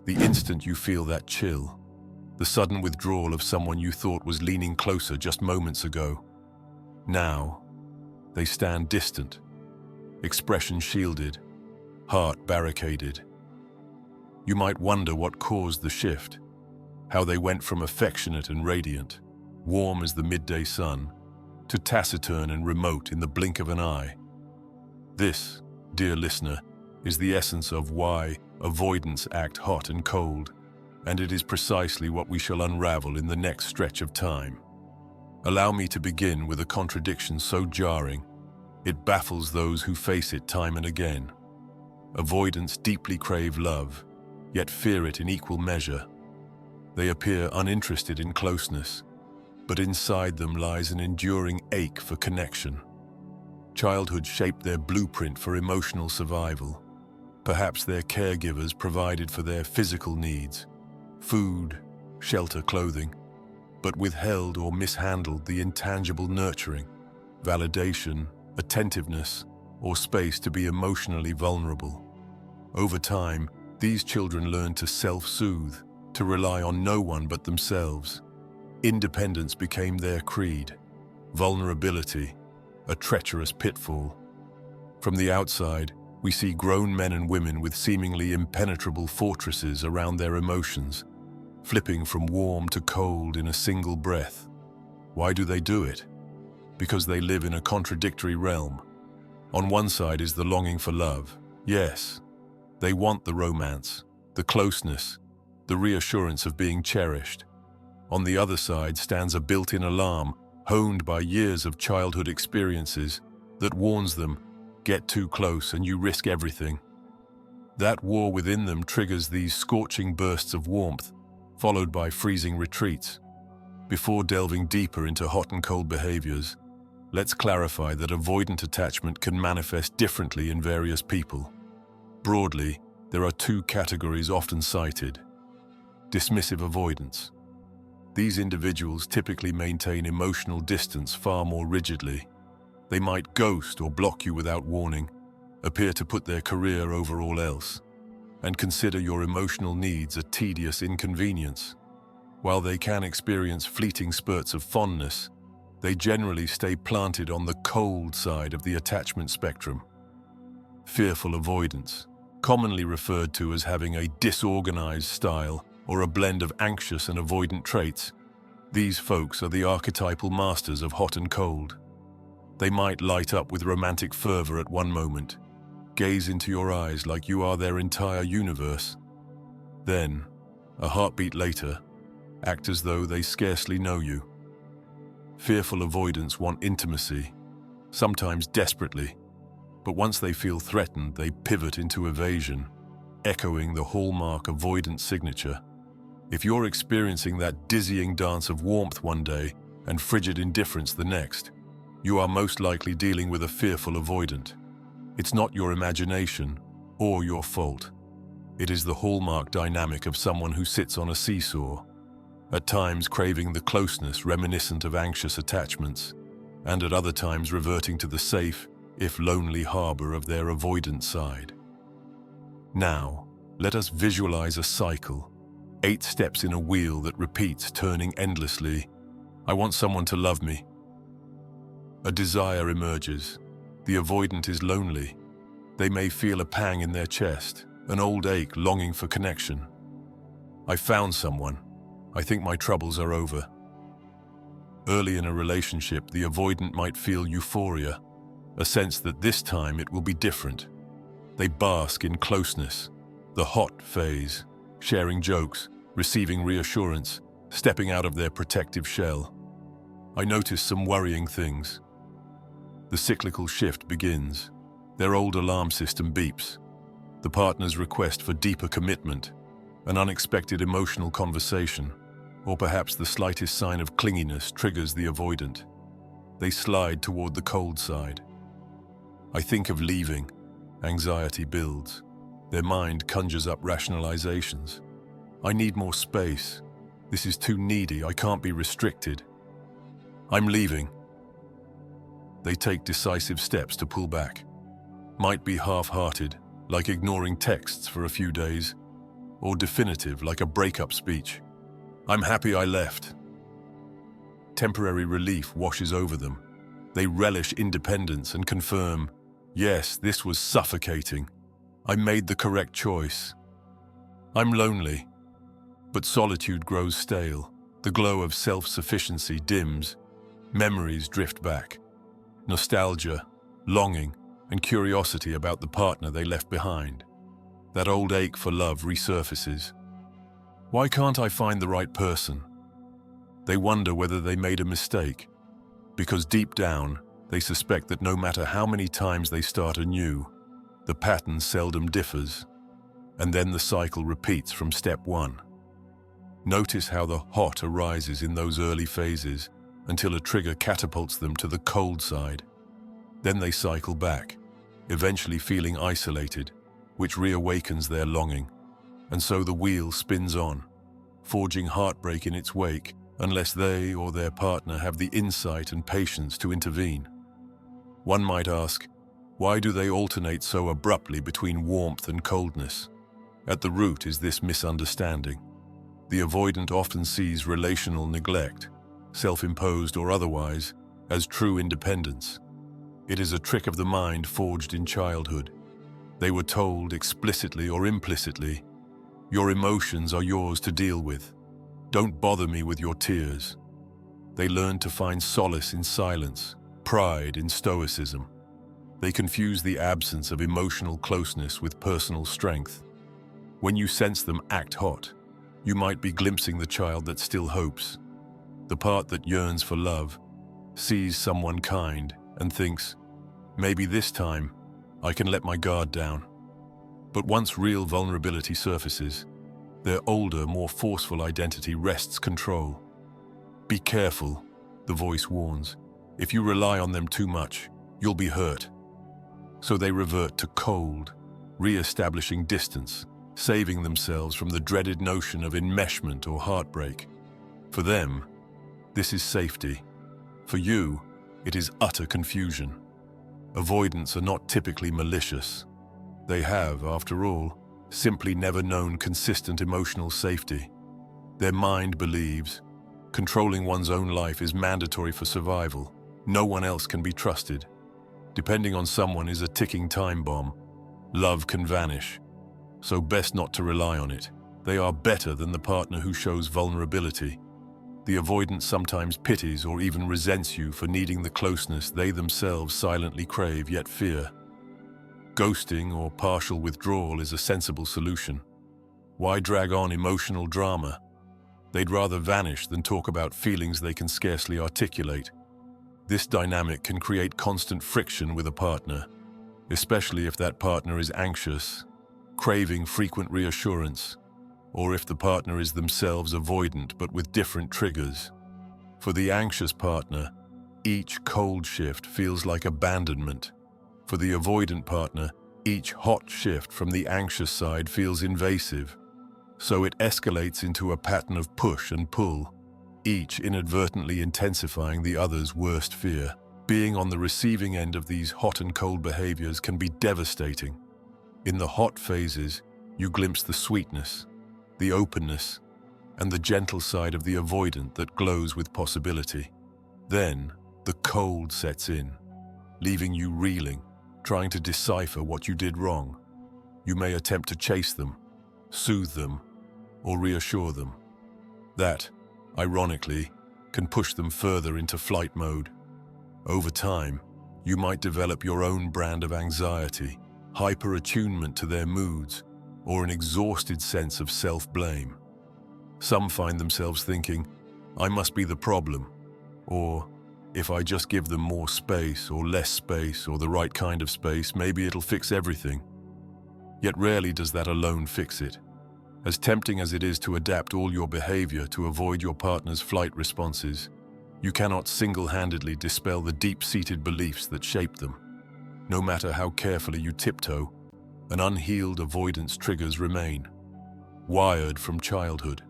The instant you feel that chill, the sudden withdrawal of someone you thought was leaning closer just moments ago. Now, they stand distant, expression shielded, heart barricaded. You might wonder what caused the shift, how they went from affectionate and radiant, warm as the midday sun, to taciturn and remote in the blink of an eye. This, dear listener, is the essence of why avoidants act hot and cold, and it is precisely what we shall unravel in the next stretch of time. Allow me to begin with a contradiction so jarring, it baffles those who face it time and again. Avoidants deeply crave love, yet fear it in equal measure. They appear uninterested in closeness, but inside them lies an enduring ache for connection. Childhood shaped their blueprint for emotional survival. Perhaps their caregivers provided for their physical needs, food, shelter, clothing, but withheld or mishandled the intangible nurturing, validation, attentiveness, or space to be emotionally vulnerable. Over time, these children learn to self-soothe, to rely on no one but themselves. Independence became their creed. Vulnerability, a treacherous pitfall. From the outside, we see grown men and women with seemingly impenetrable fortresses around their emotions, flipping from warm to cold in a single breath. Why do they do it? Because they live in a contradictory realm. On one side is the longing for love. Yes, they want the romance, the closeness, the reassurance of being cherished. On the other side stands a built-in alarm, honed by years of childhood experiences, that warns them, get too close and you risk everything. That war within them triggers these scorching bursts of warmth, followed by freezing retreats. Before delving deeper into hot and cold behaviors, let's clarify that avoidant attachment can manifest differently in various people. Broadly, there are two categories often cited. Dismissive avoidance. These individuals typically maintain emotional distance far more rigidly. They might ghost or block you without warning, appear to put their career over all else, and consider your emotional needs a tedious inconvenience. While they can experience fleeting spurts of fondness, they generally stay planted on the cold side of the attachment spectrum. Fearful avoidance, commonly referred to as having a disorganized style or a blend of anxious and avoidant traits. These folks are the archetypal masters of hot and cold. They might light up with romantic fervor at one moment, gaze into your eyes like you are their entire universe. Then, a heartbeat later, act as though they scarcely know you. Fearful avoidants want intimacy, sometimes desperately, but once they feel threatened, they pivot into evasion, echoing the hallmark avoidant signature. If you're experiencing that dizzying dance of warmth one day and frigid indifference the next, you are most likely dealing with a fearful avoidant. It's not your imagination or your fault. It is the hallmark dynamic of someone who sits on a seesaw, at times craving the closeness reminiscent of anxious attachments, and at other times reverting to the safe, if lonely harbor of their avoidant side. Now, let us visualize a cycle, 8 steps in a wheel that repeats, turning endlessly. I want someone to love me. A desire emerges. The avoidant is lonely. They may feel a pang in their chest, an old ache longing for connection. I found someone. I think my troubles are over. Early in a relationship, the avoidant might feel euphoria, a sense that this time it will be different. They bask in closeness, the hot phase, sharing jokes, receiving reassurance, stepping out of their protective shell. I notice some worrying things. The cyclical shift begins. Their old alarm system beeps. The partner's request for deeper commitment, an unexpected emotional conversation, or perhaps the slightest sign of clinginess triggers the avoidant. They slide toward the cold side. I think of leaving. Anxiety builds. Their mind conjures up rationalizations. I need more space. This is too needy. I can't be restricted. I'm leaving. They take decisive steps to pull back. Might be half-hearted, like ignoring texts for a few days. or definitive, like a breakup speech. "I'm happy I left." Temporary relief washes over them. They relish independence and confirm, "Yes, this was suffocating. I made the correct choice." "I'm lonely." But solitude grows stale. The glow of self-sufficiency dims. Memories drift back. Nostalgia, longing, and curiosity about the partner they left behind. That old ache for love resurfaces. "Why can't I find the right person?" They wonder whether they made a mistake, because deep down, they suspect that no matter how many times they start anew, the pattern seldom differs, and then the cycle repeats from step one. Notice how the hot arises in those early phases until a trigger catapults them to the cold side. Then they cycle back, eventually feeling isolated, which reawakens their longing. And so the wheel spins on, forging heartbreak in its wake, unless they or their partner have the insight and patience to intervene. One might ask, why do they alternate so abruptly between warmth and coldness? At the root is this misunderstanding. The avoidant often sees relational neglect, self-imposed or otherwise, as true independence. It is a trick of the mind forged in childhood. They were told explicitly or implicitly, "Your emotions are yours to deal with. Don't bother me with your tears." They learned to find solace in silence, pride in stoicism. They confuse the absence of emotional closeness with personal strength. When you sense them act hot, you might be glimpsing the child that still hopes, the part that yearns for love, sees someone kind, and thinks, "Maybe this time, I can let my guard down." But once real vulnerability surfaces, their older, more forceful identity wrests control. "Be careful," the voice warns. "If you rely on them too much, you'll be hurt." So they revert to cold, re-establishing distance, saving themselves from the dreaded notion of enmeshment or heartbreak. For them, this is safety. For you, it is utter confusion. Avoidants are not typically malicious. They have, after all, simply never known consistent emotional safety. Their mind believes controlling one's own life is mandatory for survival. No one else can be trusted. Depending on someone is a ticking time bomb. Love can vanish, so best not to rely on it. They are better than the partner who shows vulnerability. The avoidant sometimes pities or even resents you for needing the closeness they themselves silently crave yet fear. Ghosting or partial withdrawal is a sensible solution. Why drag on emotional drama? They'd rather vanish than talk about feelings they can scarcely articulate. This dynamic can create constant friction with a partner, especially if that partner is anxious, craving frequent reassurance, or if the partner is themselves avoidant but with different triggers. For the anxious partner, each cold shift feels like abandonment. For the avoidant partner, each hot shift from the anxious side feels invasive. So it escalates into a pattern of push and pull, each inadvertently intensifying the other's worst fear. Being on the receiving end of these hot and cold behaviors can be devastating. In the hot phases, you glimpse the sweetness, the openness, and the gentle side of the avoidant that glows with possibility. Then, the cold sets in, leaving you reeling, trying to decipher what you did wrong. You may attempt to chase them, soothe them, or reassure them. That, ironically, can push them further into flight mode. Over time, you might develop your own brand of anxiety, hyper-attunement to their moods, or an exhausted sense of self-blame. Some find themselves thinking, "I must be the problem," or "If I just give them more space or less space or the right kind of space, maybe it'll fix everything." Yet rarely does that alone fix it. As tempting as it is to adapt all your behavior to avoid your partner's flight responses, you cannot single-handedly dispel the deep-seated beliefs that shape them. No matter how carefully you tiptoe, an unhealed avoidance triggers remain, wired from childhood.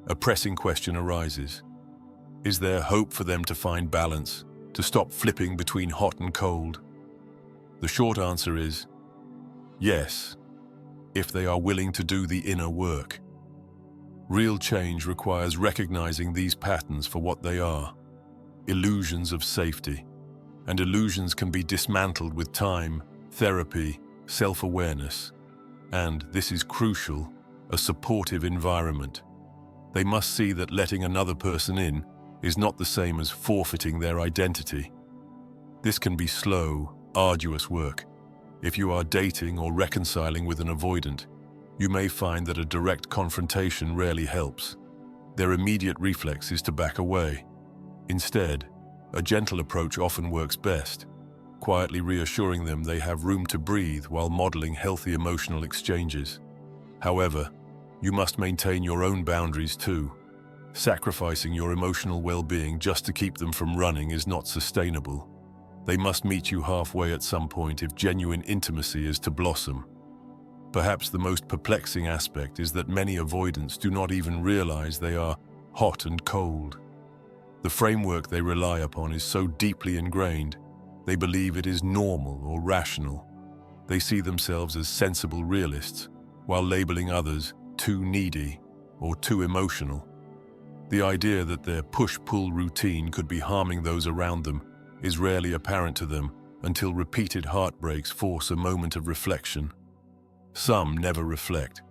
A pressing question arises. Is there hope for them to find balance, to stop flipping between hot and cold? The short answer is yes, if they are willing to do the inner work. Real change requires recognizing these patterns for what they are: illusions of safety. And illusions can be dismantled with time, therapy, self-awareness. And, this is crucial, a supportive environment. They must see that letting another person in is not the same as forfeiting their identity. This can be slow, arduous work. If you are dating or reconciling with an avoidant, you may find that a direct confrontation rarely helps. Their immediate reflex is to back away. Instead, a gentle approach often works best, quietly reassuring them they have room to breathe while modeling healthy emotional exchanges. However, you must maintain your own boundaries too. Sacrificing your emotional well-being just to keep them from running is not sustainable. They must meet you halfway at some point if genuine intimacy is to blossom. Perhaps the most perplexing aspect is that many avoidants do not even realize they are hot and cold. The framework they rely upon is so deeply ingrained, they believe it is normal or rational. They see themselves as sensible realists, while labeling others too needy or too emotional. The idea that their push-pull routine could be harming those around them is rarely apparent to them until repeated heartbreaks force a moment of reflection. Some never reflect.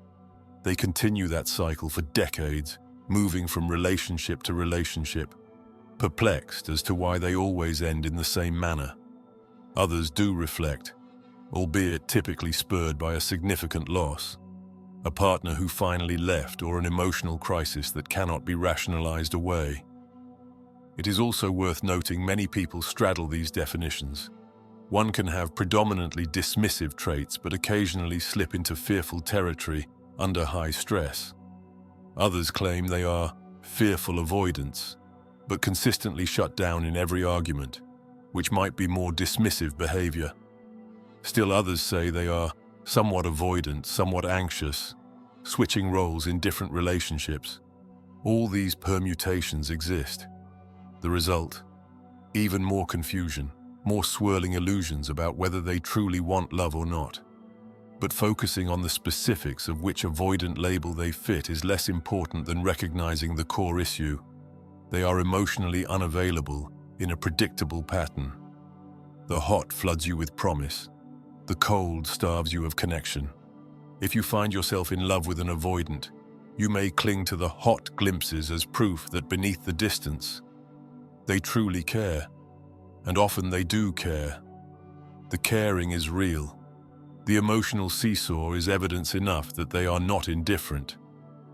They continue that cycle for decades, moving from relationship to relationship, perplexed as to why they always end in the same manner. Others do reflect, albeit typically spurred by a significant loss, a partner who finally left or an emotional crisis that cannot be rationalized away. It is also worth noting many people straddle these definitions. One can have predominantly dismissive traits but occasionally slip into fearful territory under high stress. Others claim they are fearful avoidants, but consistently shut down in every argument, which might be more dismissive behavior. Still others say they are somewhat avoidant, somewhat anxious, switching roles in different relationships. All these permutations exist. The result? Even more confusion, more swirling illusions about whether they truly want love or not. But focusing on the specifics of which avoidant label they fit is less important than recognizing the core issue. They are emotionally unavailable in a predictable pattern. The hot floods you with promise. The cold starves you of connection. If you find yourself in love with an avoidant, you may cling to the hot glimpses as proof that beneath the distance, they truly care. And often they do care. The caring is real. The emotional seesaw is evidence enough that they are not indifferent.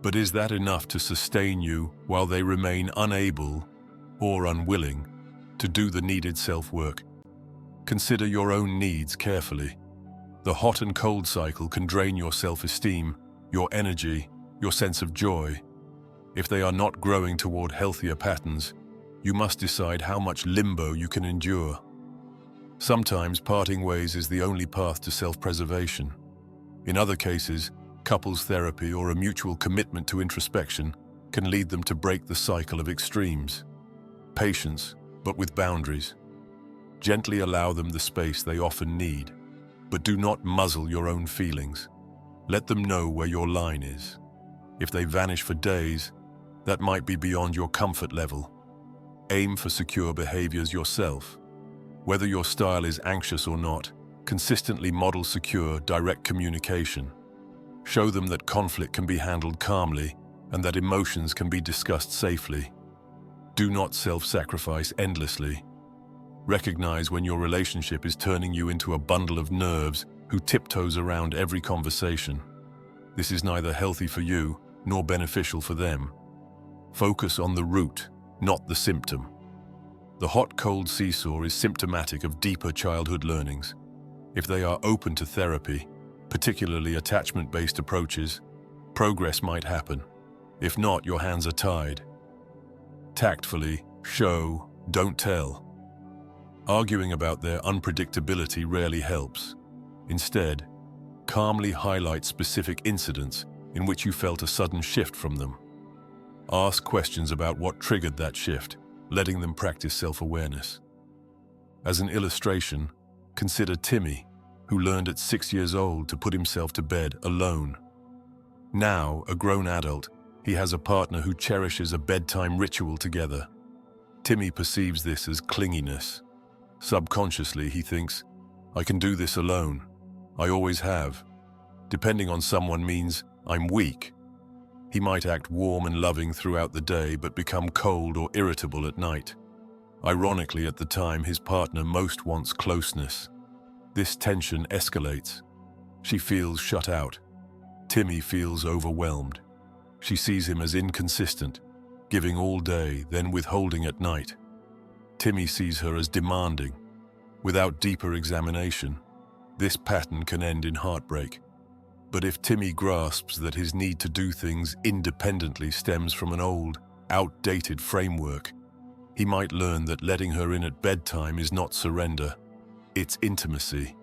But is that enough to sustain you while they remain unable or unwilling to do the needed self-work? Consider your own needs carefully. The hot and cold cycle can drain your self-esteem, your energy, your sense of joy. If they are not growing toward healthier patterns, you must decide how much limbo you can endure. Sometimes parting ways is the only path to self-preservation. In other cases, couples therapy or a mutual commitment to introspection can lead them to break the cycle of extremes. Patience, but with boundaries. Gently allow them the space they often need, but do not muzzle your own feelings. Let them know where your line is. If they vanish for days, that might be beyond your comfort level. Aim for secure behaviors yourself. Whether your style is anxious or not, consistently model secure, direct communication. Show them that conflict can be handled calmly and that emotions can be discussed safely. Do not self-sacrifice endlessly. Recognize when your relationship is turning you into a bundle of nerves who tiptoes around every conversation. This is neither healthy for you nor beneficial for them. Focus on the root, not the symptom. The hot-cold seesaw is symptomatic of deeper childhood learnings. If they are open to therapy, particularly attachment-based approaches, progress might happen. If not, your hands are tied. Tactfully, show, don't tell. Arguing about their unpredictability rarely helps. Instead, calmly highlight specific incidents in which you felt a sudden shift from them. Ask questions about what triggered that shift, letting them practice self-awareness. As an illustration, consider Timmy, who learned at 6 years old to put himself to bed alone. Now, a grown adult, he has a partner who cherishes a bedtime ritual together. Timmy perceives this as clinginess. Subconsciously, he thinks, I can do this alone. I always have. Depending on someone means I'm weak. He might act warm and loving throughout the day but become cold or irritable at night. Ironically, at the time his partner most wants closeness. This tension escalates. She feels shut out. Timmy feels overwhelmed. She sees him as inconsistent, giving all day, then withholding at night. Timmy sees her as demanding. Without deeper examination, this pattern can end in heartbreak. But if Timmy grasps that his need to do things independently stems from an old, outdated framework, he might learn that letting her in at bedtime is not surrender, it's intimacy.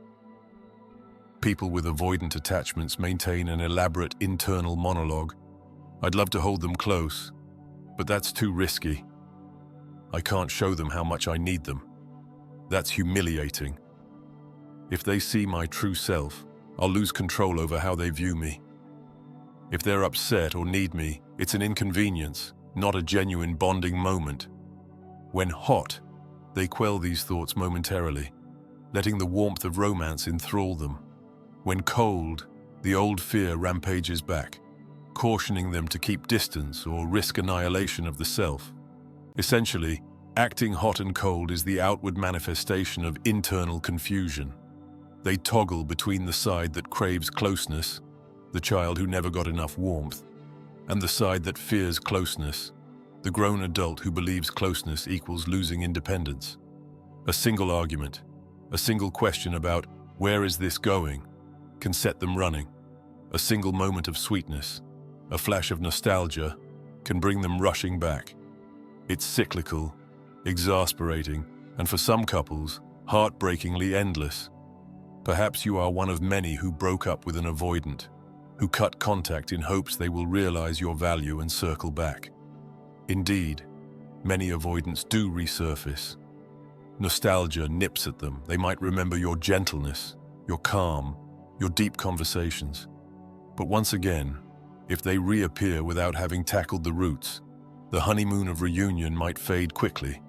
People with avoidant attachments maintain an elaborate internal monologue. I'd love to hold them close, but that's too risky. I can't show them how much I need them. That's humiliating. If they see my true self, I'll lose control over how they view me. If they're upset or need me, it's an inconvenience, not a genuine bonding moment. When hot, they quell these thoughts momentarily, letting the warmth of romance enthrall them. When cold, the old fear rampages back, cautioning them to keep distance or risk annihilation of the self. Essentially, acting hot and cold is the outward manifestation of internal confusion. They toggle between the side that craves closeness, the child who never got enough warmth, and the side that fears closeness, the grown adult who believes closeness equals losing independence. A single argument, a single question about where is this going, can set them running. A single moment of sweetness, a flash of nostalgia, can bring them rushing back. It's cyclical, exasperating, and for some couples, heartbreakingly endless. Perhaps you are one of many who broke up with an avoidant, who cut contact in hopes they will realize your value and circle back. Indeed, many avoidants do resurface. Nostalgia nips at them. They might remember your gentleness, your calm, your deep conversations. But once again, if they reappear without having tackled the roots, the honeymoon of reunion might fade quickly,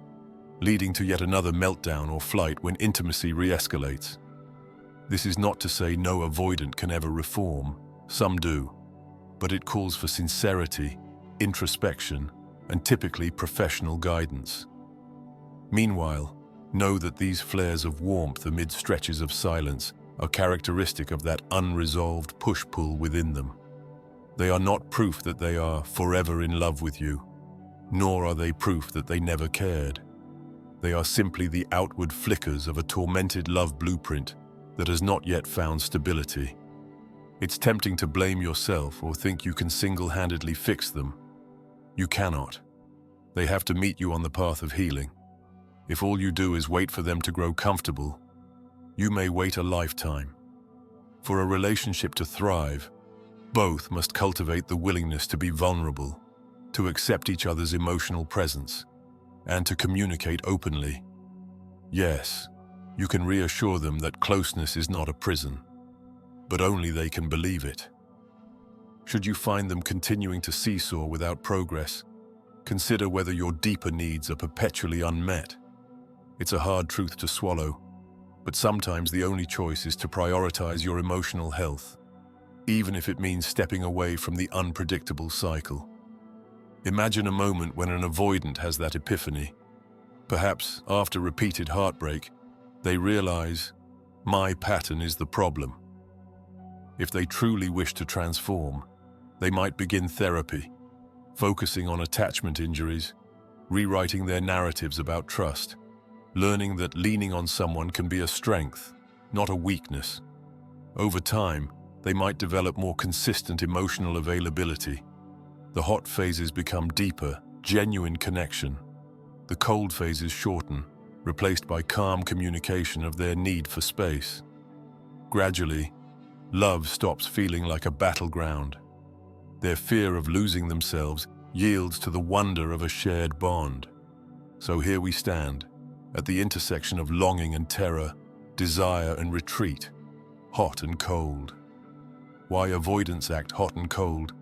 leading to yet another meltdown or flight when intimacy re-escalates. This is not to say no avoidant can ever reform. Some do. But it calls for sincerity, introspection, and typically professional guidance. Meanwhile, know that these flares of warmth amid stretches of silence are characteristic of that unresolved push-pull within them. They are not proof that they are forever in love with you, nor are they proof that they never cared. They are simply the outward flickers of a tormented love blueprint that has not yet found stability. It's tempting to blame yourself or think you can single-handedly fix them. You cannot. They have to meet you on the path of healing. If all you do is wait for them to grow comfortable, you may wait a lifetime. For a relationship to thrive, both must cultivate the willingness to be vulnerable, to accept each other's emotional presence, and to communicate openly. Yes, you can reassure them that closeness is not a prison, but only they can believe it. Should you find them continuing to seesaw without progress, consider whether your deeper needs are perpetually unmet. It's a hard truth to swallow, but sometimes the only choice is to prioritize your emotional health, even if it means stepping away from the unpredictable cycle. Imagine a moment when an avoidant has that epiphany. Perhaps after repeated heartbreak, they realize, my pattern is the problem. If they truly wish to transform, they might begin therapy, focusing on attachment injuries, rewriting their narratives about trust, learning that leaning on someone can be a strength, not a weakness. Over time, they might develop more consistent emotional availability. The hot phases become deeper, genuine connection. The cold phases shorten, replaced by calm communication of their need for space. Gradually, love stops feeling like a battleground. Their fear of losing themselves yields to the wonder of a shared bond. So here we stand, at the intersection of longing and terror, desire and retreat. hot and cold. Why avoidants act hot and cold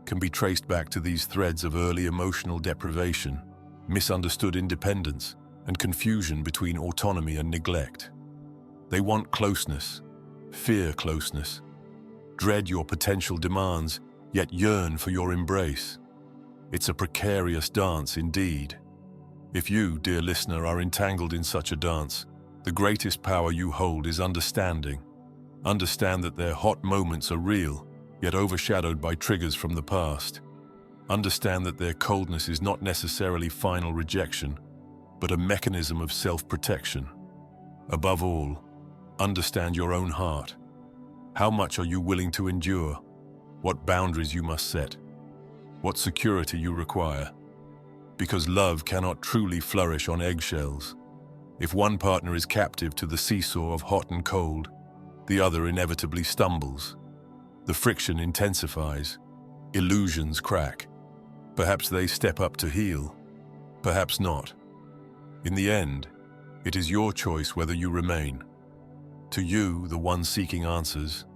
can be traced back to these threads of early emotional deprivation, misunderstood independence, and confusion between autonomy and neglect. They want closeness, fear closeness, dread your potential demands, yet yearn for your embrace. It's a precarious dance indeed. If you, dear listener, are entangled in such a dance, the greatest power you hold is understanding. Understand that their hot moments are real, yet overshadowed by triggers from the past. Understand that their coldness is not necessarily final rejection, but a mechanism of self-protection. Above all, understand your own heart. How much are you willing to endure? What boundaries you must set? What security you require? Because love cannot truly flourish on eggshells. If one partner is captive to the seesaw of hot and cold, the other inevitably stumbles. The friction intensifies. Illusions crack. Perhaps they step up to heal. Perhaps not. In the end, it is your choice whether you remain. To you, the one seeking answers,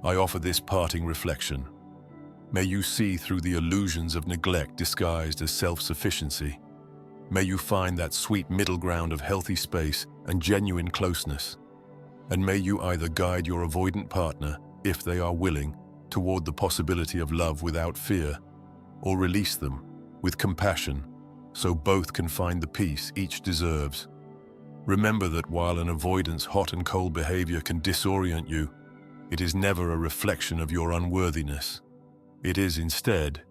I offer this parting reflection. May you see through the illusions of neglect disguised as self-sufficiency. May you find that sweet middle ground of healthy space and genuine closeness. And may you either guide your avoidant partner, if they are willing, toward the possibility of love without fear, or release them with compassion, so both can find the peace each deserves. Remember that while an avoidance hot and cold behavior can disorient you, it is never a reflection of your unworthiness. It is instead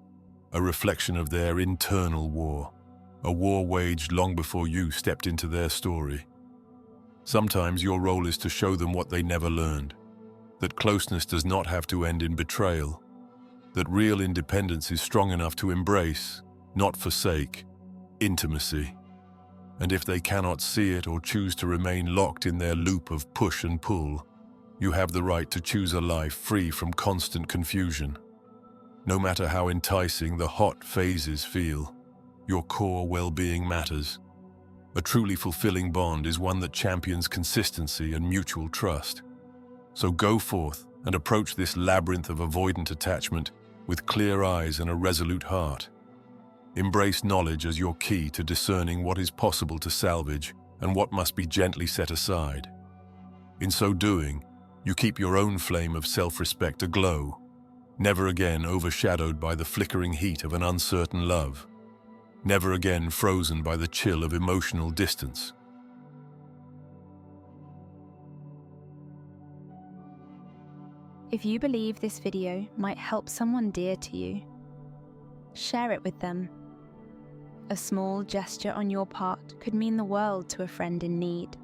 a reflection of their internal war, a war waged long before you stepped into their story. Sometimes your role is to show them what they never learned, that closeness does not have to end in betrayal, that real independence is strong enough to embrace, not forsake, intimacy. And if they cannot see it or choose to remain locked in their loop of push and pull, you have the right to choose a life free from constant confusion. No matter how enticing the hot phases feel, your core well-being matters. A truly fulfilling bond is one that champions consistency and mutual trust. So go forth and approach this labyrinth of avoidant attachment with clear eyes and a resolute heart. Embrace knowledge as your key to discerning what is possible to salvage and what must be gently set aside. In so doing, you keep your own flame of self-respect aglow, never again overshadowed by the flickering heat of an uncertain love, never again frozen by the chill of emotional distance. If you believe this video might help someone dear to you, share it with them. A small gesture on your part could mean the world to a friend in need.